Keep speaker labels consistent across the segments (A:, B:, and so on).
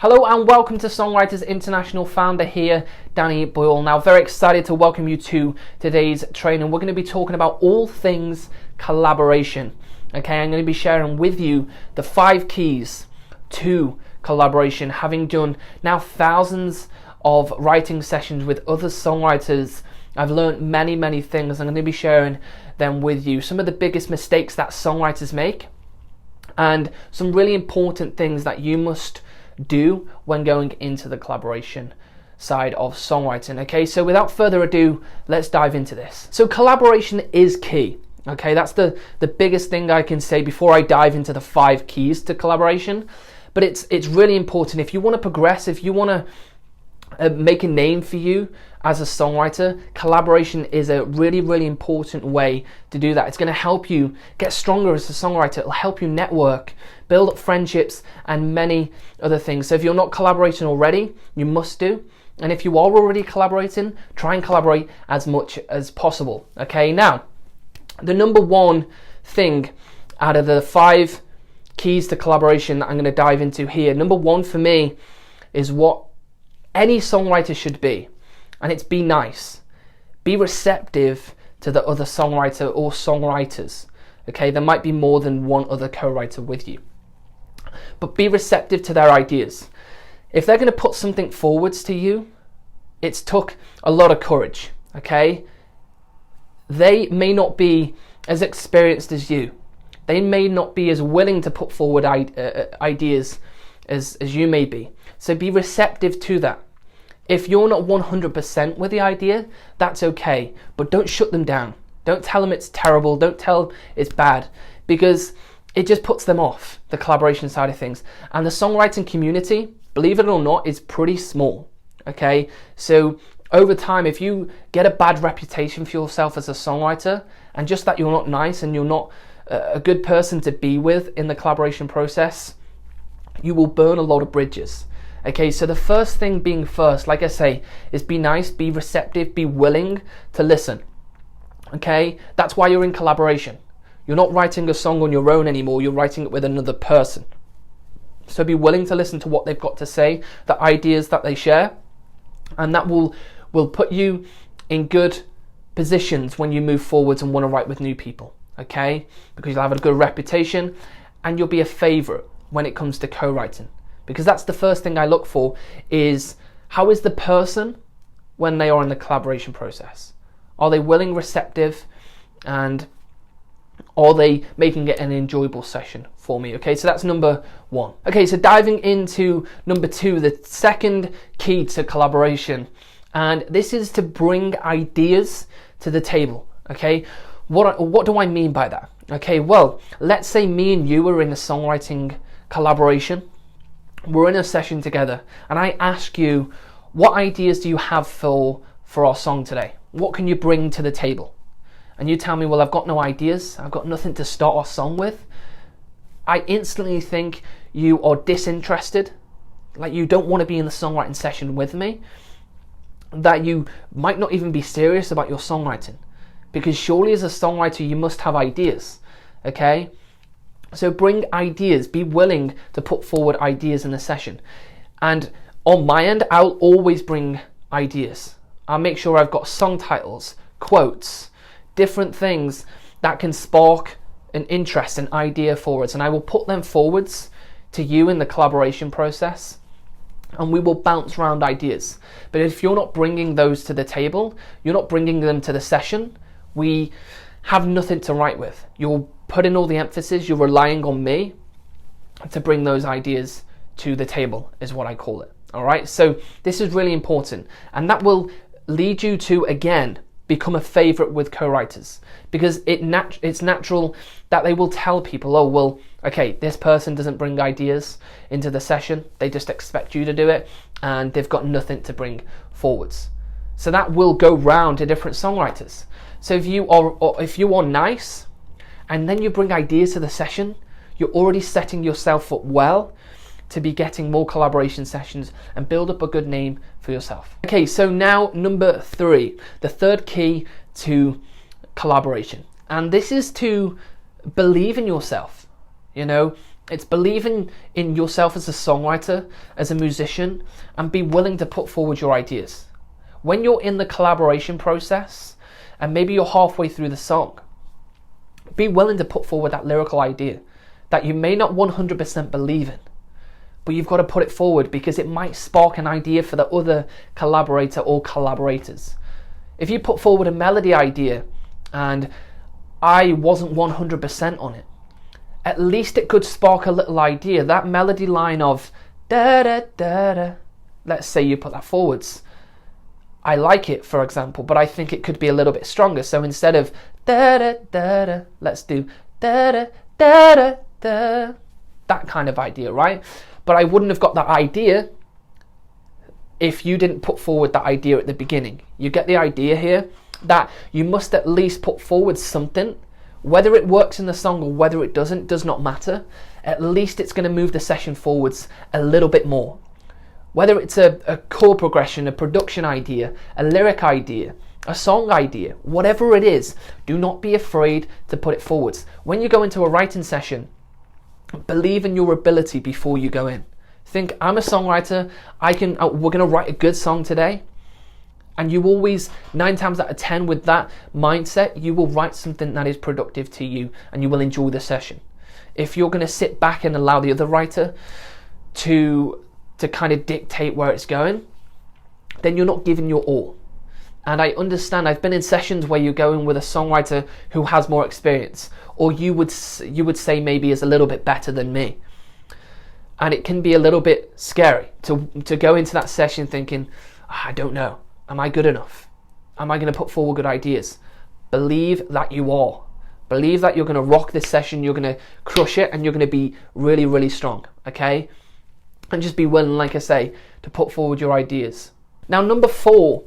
A: Hello and welcome to Songwriters International. Founder here, Danny Boyle. Now, very excited to welcome you to today's training. We're going to be talking about all things collaboration. Okay, I'm going to be sharing with you the 5 keys to collaboration. Having done now thousands of writing sessions with other songwriters, I've learned many things. I'm going to be sharing them with you. Some of the biggest mistakes that songwriters make, and some really important things that you must do when going into the collaboration side of songwriting. Okay, so without further ado, let's dive into this. So collaboration is key. Okay, that's the biggest thing I can say before I dive into the 5 keys to collaboration. But it's really important if you want to progress, if you want to make a name for you as a songwriter. Collaboration is a really important way to do that. It's going to help you get stronger as a songwriter. It'll help you network, build up friendships, and many other things. So if you're not collaborating already, you must do. And if you are already collaborating, try and collaborate as much as possible. Okay, now the number 1 thing out of the 5 keys to collaboration that I'm going to dive into here, number 1 for me is what any songwriter should be, and it's be nice. Be receptive to the other songwriter or songwriters. Okay, there might be more than one other co-writer with you, but be receptive to their ideas. If they're going to put something forwards to you, it's took a lot of courage. Okay, they may not be as experienced as you. They may not be as willing to put forward ideas as you may be. So be receptive to that. If you're not 100% with the idea, that's okay, but don't shut them down. Don't tell them it's terrible. Don't tell them it's bad, because it just puts them off the collaboration side of things. And the songwriting community, believe it or not, is pretty small. Okay, so over time, if you get a bad reputation for yourself as a songwriter, and just that you're not nice and you're not a good person to be with in the collaboration process, you will burn a lot of bridges. Okay, so the first thing being first, like I say, is be nice, be receptive, be willing to listen. Okay, that's why you're in collaboration. You're not writing a song on your own anymore, you're writing it with another person. So be willing to listen to what they've got to say, the ideas that they share, and that will put you in good positions when you move forwards and want to write with new people. Okay, because you'll have a good reputation and you'll be a favorite when it comes to co-writing. Because that's the first thing I look for, is how is the person when they are in the collaboration process? Are they willing, receptive, and are they making it an enjoyable session for me? Okay, so that's number 1. Okay, so diving into number 2, the second key to collaboration, and this is to bring ideas to the table. Okay, what do I mean by that? Okay, well, let's say me and you are in a songwriting collaboration. We're in a session together, and I ask you, what ideas do you have for our song today? What can you bring to the table? And you tell me, well, I've got no ideas. I've got nothing to start our song with. I instantly think you are disinterested, like you don't want to be in the songwriting session with me, that you might not even be serious about your songwriting, because surely as a songwriter you must have ideas. Okay, so bring ideas, be willing to put forward ideas in the session. And on my end, I'll always bring ideas. I'll make sure I've got song titles, quotes, different things that can spark an interest, an idea forwards, and I will put them forwards to you in the collaboration process, and we will bounce around ideas. But if you're not bringing those to the table, you're not bringing them to the session, we have nothing to write with. You're putting all the emphasis, you're relying on me to bring those ideas to the table, is what I call it. All right, so this is really important, and that will lead you to, again, become a favorite with co-writers, because it's natural that they will tell people, oh, well, okay, this person doesn't bring ideas into the session, they just expect you to do it, and they've got nothing to bring forwards. So that will go round to different songwriters. So if you are nice, and then you bring ideas to the session, you're already setting yourself up well to be getting more collaboration sessions and build up a good name for yourself. Okay, so now number 3, the third key to collaboration. And this is to believe in yourself. You know, It's believing in yourself as a songwriter, as a musician, and be willing to put forward your ideas. When you're in the collaboration process, and maybe you're halfway through the song, be willing to put forward that lyrical idea that you may not 100% believe in, but you've got to put it forward because it might spark an idea for the other collaborator or collaborators. If you put forward a melody idea and I wasn't 100% on it, at least it could spark a little idea. That melody line of da da da da, let's say you put that forwards. I like it, for example, but I think it could be a little bit stronger. So instead of da da da da, let's do da da da da da. That kind of idea, right? But I wouldn't have got that idea if you didn't put forward that idea at the beginning. You get the idea here that you must at least put forward something. Whether it works in the song or whether it doesn't does not matter. At least it's going to move the session forwards a little bit more. Whether it's a chord progression, a production idea, a lyric idea, a song idea, whatever it is, do not be afraid to put it forwards. When you go into a writing session, believe in your ability before you go in. Think, I'm a songwriter, we're going to write a good song today. And you always, 9 times out of 10 with that mindset, you will write something that is productive to you and you will enjoy the session. If you're going to sit back and allow the other writer to kind of dictate where it's going, then you're not giving your all. And I understand, I've been in sessions where you're going with a songwriter who has more experience, or you would say maybe is a little bit better than me. And it can be a little bit scary to go into that session thinking, I don't know. Am I good enough? Am I going to put forward good ideas? Believe that you are. Believe that you're going to rock this session, you're going to crush it, and you're going to be really, really strong, okay? And just be willing, like I say, to put forward your ideas. Now, number 4,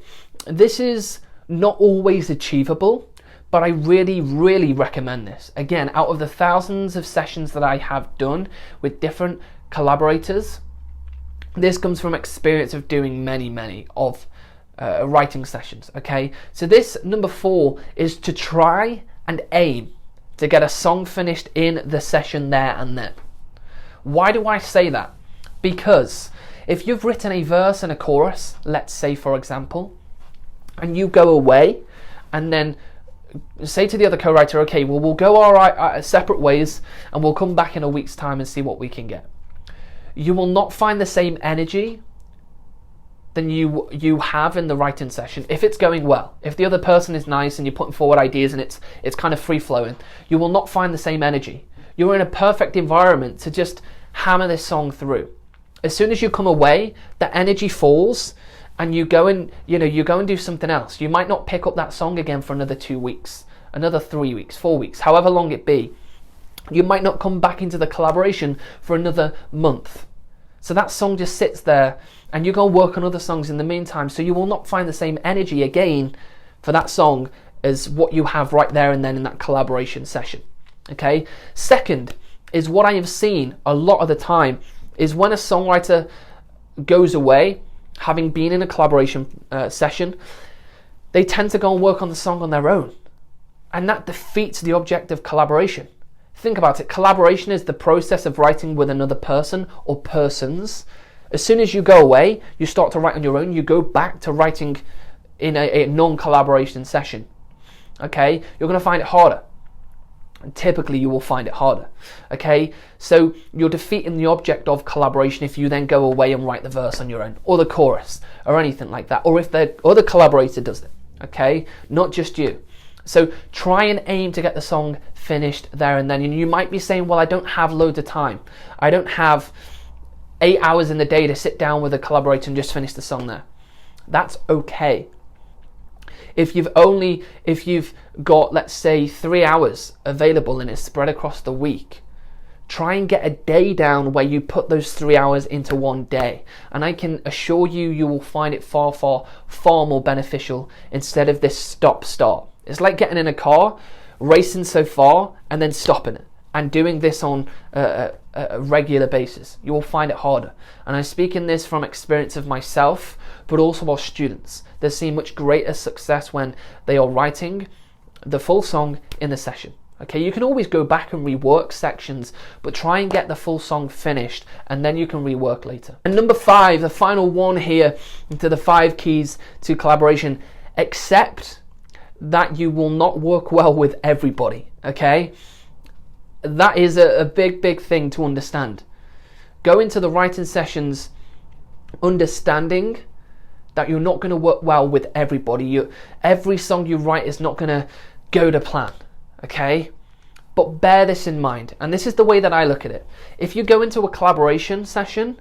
A: this is not always achievable, but I really, really recommend this. Again, out of the thousands of sessions that I have done with different collaborators, this comes from experience of doing many of writing sessions, okay? So this number 4 is to try and aim to get a song finished in the session there and then. Why do I say that? Because if you've written a verse and a chorus, let's say for example, and you go away and then say to the other co-writer, okay, well, we'll go our separate ways and we'll come back in a week's time and see what we can get. You will not find the same energy than you have in the writing session if it's going well. If the other person is nice and you're putting forward ideas and it's kind of free flowing, you will not find the same energy. You're in a perfect environment to just hammer this song through. As soon as you come away, the energy falls and you go and do something else. You might not pick up that song again for another 2 weeks, another 3 weeks, 4 weeks, however long it be. You might not come back into the collaboration for another month. So that song just sits there and you go work on other songs in the meantime. So you will not find the same energy again for that song as what you have right there and then in that collaboration session. Okay. Second is what I have seen a lot of the time is when a songwriter goes away, having been in a collaboration session, they tend to go and work on the song on their own. And that defeats the object of collaboration. Think about it. Collaboration is the process of writing with another person or persons. As soon as you go away, you start to write on your own. You go back to writing in a non-collaboration session. Okay? You're going to find it harder. And typically, you will find it harder. Okay? So you're defeating the object of collaboration if you then go away and write the verse on your own, or the chorus, or anything like that, or if the other collaborator does it. Okay? Not just you. So try and aim to get the song finished there and then. And you might be saying, well, I don't have loads of time. I don't have 8 hours in the day to sit down with a collaborator and just finish the song there. That's okay. If you've got, let's say, 3 hours available and it's spread across the week, try and get a day down where you put those 3 hours into one day. And I can assure you, you will find it far more beneficial instead of this stop-start. It's like getting in a car, racing so far, and then stopping it, and doing this on a regular basis. You will find it harder. And I'm speaking this from experience of myself, but also our students. They're seeing much greater success when they are writing the full song in the session. Okay, you can always go back and rework sections, but try and get the full song finished, and then you can rework later. And number 5, the final one here into the 5 keys to collaboration: accept that you will not work well with everybody. Okay, that is a big thing to understand. Go into the writing sessions understanding that you're not going to work well with everybody. Every song you write is not going to go to plan, okay? But bear this in mind, and this is the way that I look at it. If you go into a collaboration session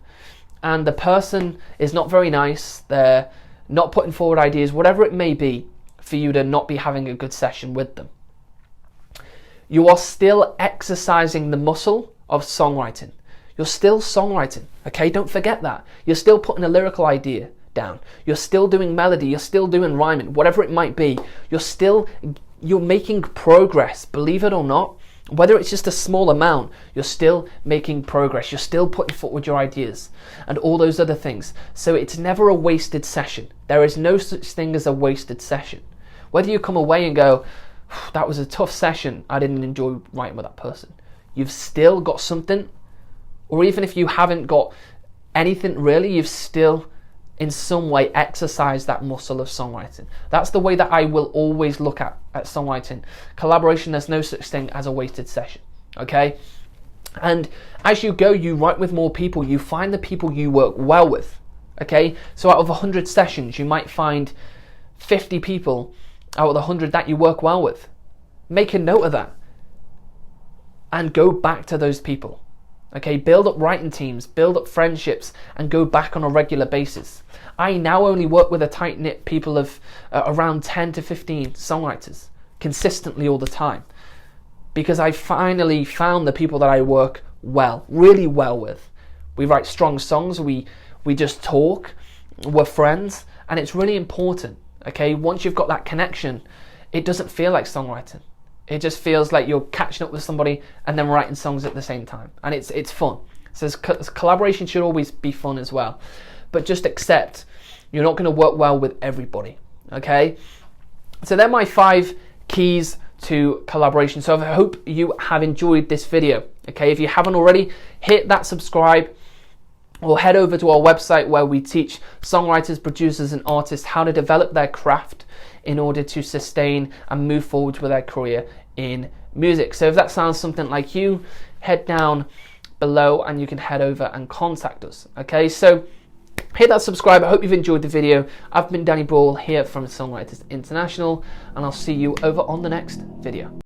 A: and the person is not very nice, they're not putting forward ideas, whatever it may be, for you to not be having a good session with them, you are still exercising the muscle of songwriting. You're still songwriting, okay? Don't forget that. You're still putting a lyrical idea down. You're still doing melody. You're still doing rhyming, whatever it might be. You're making progress, believe it or not. Whether it's just a small amount, you're still making progress. You're still putting forward your ideas and all those other things. So it's never a wasted session. There is no such thing as a wasted session. Whether you come away and go, that was a tough session, I didn't enjoy writing with that person, you've still got something. Or even if you haven't got anything really, you've still in some way exercised that muscle of songwriting. That's the way that I will always look at songwriting. Collaboration, there's no such thing as a wasted session, okay? And as you go, you write with more people, you find the people you work well with, okay? So out of 100 sessions, you might find 50 people out of the 100 that you work well with. Make a note of that and go back to those people. Okay, build up writing teams, build up friendships, and go back on a regular basis. I now only work with a tight-knit people of around 10 to 15 songwriters consistently all the time, because I finally found the people that I work really well with. We write strong songs, we just talk, we're friends, and it's really important. Okay, once you've got that connection, it doesn't feel like songwriting. It just feels like you're catching up with somebody and then writing songs at the same time. And it's fun. So collaboration should always be fun as well. But just accept you're not going to work well with everybody. Okay? So they're my 5 keys to collaboration. So I hope you have enjoyed this video. Okay? If you haven't already, hit that subscribe or head over to our website where we teach songwriters, producers and artists how to develop their craft in order to sustain and move forward with their career in music. So if that sounds something like you, head down below and you can head over and contact us. Okay, so hit that subscribe. I hope you've enjoyed the video. I've been Danny Boyle here from Songwriters International, and I'll see you over on the next video.